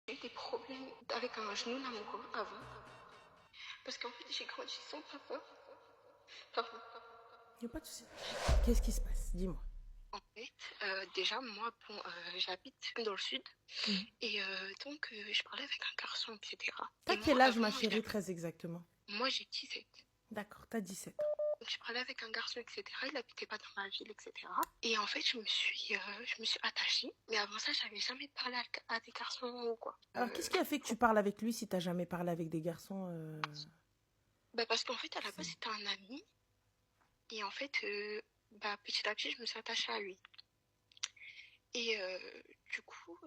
J'ai eu des problèmes avec un genou amoureux avant. Parce qu'en fait, j'ai grandi sans papa. Pardon. Il n'y a pas de souci. Qu'est-ce qui se passe? Dis-moi. En fait, déjà, moi, bon, j'habite dans le sud. Et donc, je parlais avec un garçon, etc. T'as Et moi, quel âge, ma avant, chérie, très exactement? moi, j'ai 17. D'accord, t'as 17 ans. Donc, je parlais avec un garçon, etc. Il n'habitait pas dans ma ville, etc. Et en fait, je me suis attachée. Mais avant ça, j'avais jamais parlé à des garçons ou quoi. Alors, qu'est-ce qui a fait que tu parles avec lui si t'as jamais parlé avec des garçons Bah, parce qu'en fait, à la base, c'était un ami. Et en fait, petit à petit, je me suis attachée à lui. Et du coup,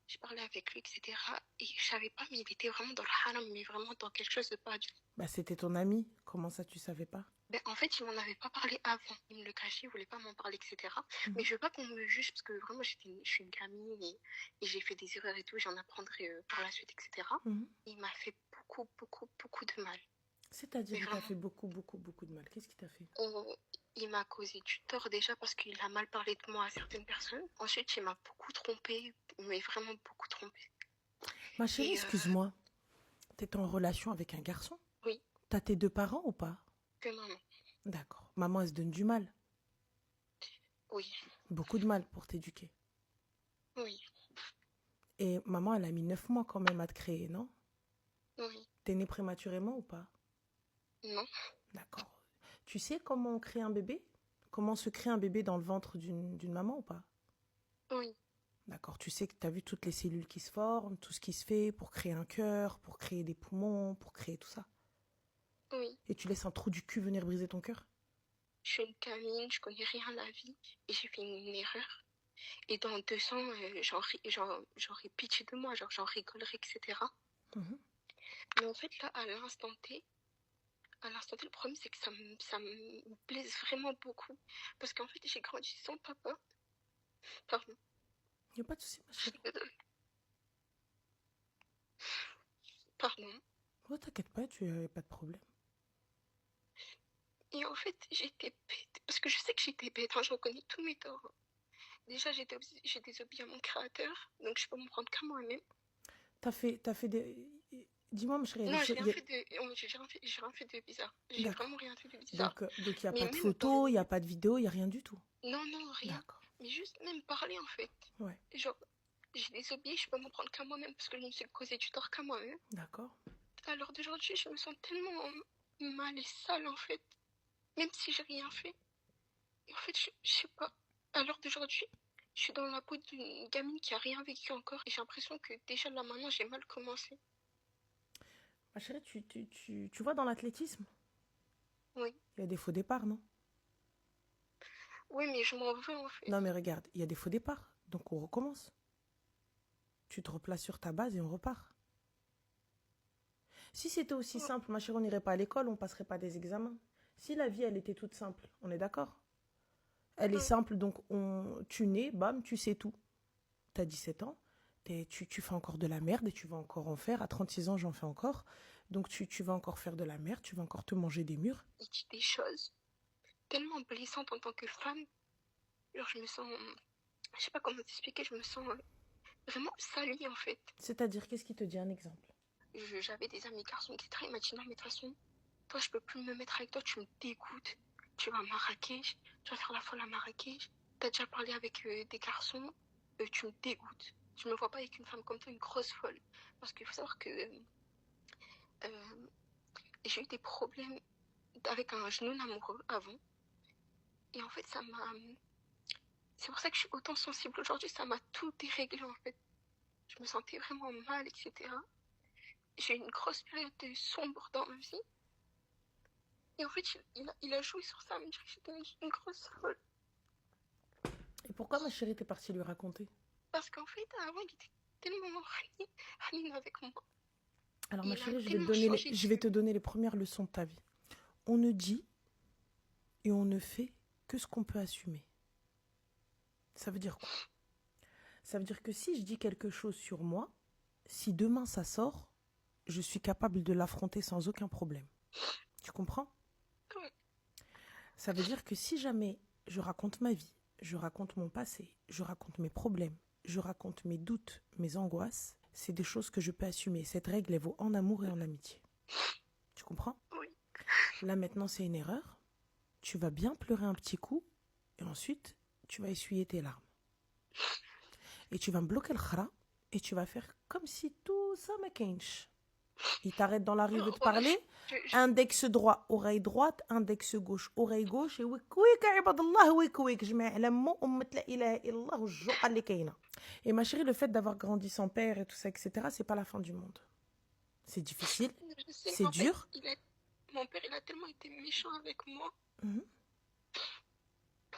j'ai parlé avec lui, etc. Et je savais pas, mais il était vraiment dans le haram, mais vraiment dans quelque chose de pas bien. Bah, c'était ton ami. Comment ça, tu savais pas? Ben, en fait, il m'en avait pas parlé avant. Il me le cachait, il voulait pas m'en parler, etc. Mais je veux pas qu'on me juge parce que vraiment, je suis une gamine et j'ai fait des erreurs et tout. J'en apprendrai par la suite, etc. Il m'a fait beaucoup, beaucoup, beaucoup de mal. C'est-à-dire, Mais il t'a vraiment, fait beaucoup, beaucoup, beaucoup de mal. Qu'est-ce qu'il t'a fait? il m'a causé du tort déjà parce qu'il a mal parlé de moi à certaines personnes. Ensuite, il m'a beaucoup trompée, mais vraiment beaucoup trompée. Ma chérie, Et excuse-moi. T'es en relation avec un garçon? oui, T'as tes deux parents ou pas? que maman. D'accord. Maman, elle se donne du mal. Oui, Beaucoup de mal pour t'éduquer. oui, Et maman, elle a mis 9 mois quand même à te créer, non? oui, T'es née prématurément ou pas? non, D'accord. Tu sais comment on crée un bébé? Comment se crée un bébé dans le ventre d'une maman ou pas? oui, D'accord. Tu sais que tu as vu toutes les cellules qui se forment, tout ce qui se fait pour créer un cœur, pour créer des poumons, pour créer tout ça. oui. Et tu laisses un trou du cul venir briser ton cœur? Je suis une gamine, je connais rien à la vie et j'ai fait une erreur. Et dans 2 ans, j'aurai pitié de moi, genre j'en rigolerai, etc. Mhm. Mais en fait, là, à l'instant T, le problème, c'est que ça me blesse vraiment beaucoup. Parce qu'en fait, j'ai grandi sans papa. Pardon, Il n'y a pas de souci, ma je suis chérie. désolée. Pardon. Oh, t'inquiète pas, tu n'avais pas de problème. Et en fait, j'étais bête. Parce que je sais que j'étais bête, hein, je reconnais tous mes torts. Déjà, j'ai désobéi à mon créateur, donc je peux me prendre qu'à moi-même. T'as fait des... Dis-moi, ma chérie, il y a des Non, j'ai choses... rien fait de, j'ai rien fait de bizarre. J'ai vraiment D'accord. rien fait de bizarre. Donc il n'y a Mais pas de même photos, il n'y a pas de vidéos, il n'y a rien du tout. non, non, rien. D'accord. Mais juste même parler en fait. Ouais. Genre, j'ai désobéi, je peux m'en prendre qu'à moi-même parce que je me suis causé du tort qu'à moi-même. D'accord. À l'heure d'aujourd'hui, je me sens tellement mal et sale en fait. Même si j'ai rien fait. Et en fait, je sais pas. À l'heure d'aujourd'hui, je suis dans la peau d'une gamine qui a rien vécu encore et j'ai l'impression que déjà là maintenant j'ai mal commencé. Ma chérie, tu vois dans l'athlétisme, Oui. il y a des faux départs, non? Oui, mais je m'en veux en fait. Non, mais regarde, il y a des faux départs. Donc on recommence. Tu te replaces sur ta base et on repart. Si c'était aussi simple, ma chérie, on n'irait pas à l'école, on passerait pas des examens. Si la vie, elle était toute simple, on est d'accord? Elle est simple, donc tu nais, bam, tu sais tout. T'as 17 ans, tu fais encore de la merde et tu vas encore en faire. À 36 ans, j'en fais encore. Donc tu vas encore faire de la merde, tu vas encore te manger des murs. Il dit des choses tellement blessantes en tant que femme. Genre, je me sens. Je sais pas comment t'expliquer, je me sens vraiment salie en fait. C'est-à-dire, qu'est-ce qui te dit un exemple? J'avais des amis garçons, etc. Il m'a dit non, mais de toute façon, toi, je peux plus me mettre avec toi, tu me dégoûtes. Tu vas à Marrakech, tu vas faire la folle à Marrakech. T'as déjà parlé avec des garçons, tu me dégoûtes. Je me vois pas avec une femme comme toi, une grosse folle. Parce qu'il faut savoir que euh, j'ai eu des problèmes avec un genou amoureux avant. Et en fait, ça m'a. C'est pour ça que je suis autant sensible aujourd'hui, ça m'a tout déréglé en fait. Je me sentais vraiment mal, etc. J'ai eu une grosse période de sombre dans ma vie. Et en fait, il a joué sur ça, mais j'étais une grosse folle. Et pourquoi ma chérie t'es partie lui raconter? Parce qu'en fait, avant, il était tellement Hamine avec moi. Alors ma Il a chérie, tellement changé de je vais vie. te donner les premières leçons de ta vie. On ne dit et on ne fait que ce qu'on peut assumer. Ça veut dire quoi? Ça veut dire que si je dis quelque chose sur moi, si demain ça sort, je suis capable de l'affronter sans aucun problème. Tu comprends? Ouais. Ça veut dire que si jamais je raconte ma vie, je raconte mon passé, je raconte mes problèmes, je raconte mes doutes, mes angoisses, c'est des choses que je peux assumer. Cette règle, elle vaut en amour et en amitié. Tu comprends? Oui. Là, maintenant, c'est une erreur. Tu vas bien pleurer un petit coup et ensuite, tu vas essuyer tes larmes. Et tu vas me bloquer le khara et tu vas faire comme si tout ça m'a kench. Il t'arrête dans la rue, veut te parler. Index droit, oreille droite. Index gauche, oreille gauche. Et wik wik, ibadallah, wik wik. Je mets le mot, la ilaha illallah, ou joqa li kayna. Et ma chérie, le fait d'avoir grandi sans père et tout ça, etc., c'est pas la fin du monde. C'est difficile, Je sais, c'est dur. Mon père, il a tellement été méchant avec moi Mhm.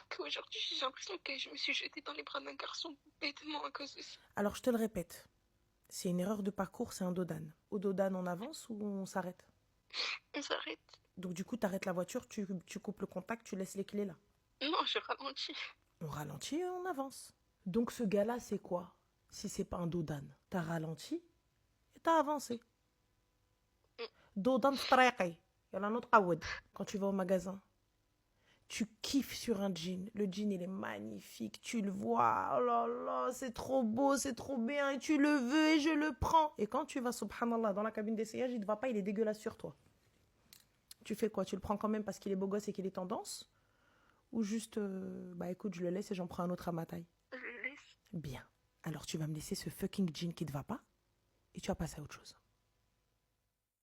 qu'aujourd'hui, j'ai l'impression que je me suis jetée dans les bras d'un garçon bêtement à cause de ça. Alors, je te le répète. C'est une erreur de parcours, c'est un dodan. Au dodan, on avance ou on s'arrête? On s'arrête. Donc, du coup, tu arrêtes la voiture, tu coupes le contact, tu laisses les clés là. Non, je ralentis. On ralentit et on avance. Donc, ce gars-là, c'est quoi? Si c'est pas un dodan, t'as ralenti et t'as avancé. Dodan f'tariqi. Yalla notqawed. Quand tu vas au magasin, tu kiffes sur un jean. Le jean, il est magnifique. Tu le vois. Oh là là, c'est trop beau, c'est trop bien. Et tu le veux et je le prends. Et quand tu vas, subhanallah, dans la cabine d'essayage, il ne te va pas, il est dégueulasse sur toi. Tu fais quoi? Tu le prends quand même parce qu'il est beau gosse et qu'il est tendance? Ou juste, bah écoute, je le laisse et j'en prends un autre à ma taille? Je le laisse. Bien. Alors tu vas me laisser ce fucking jean qui ne te va pas et tu vas passer à autre chose.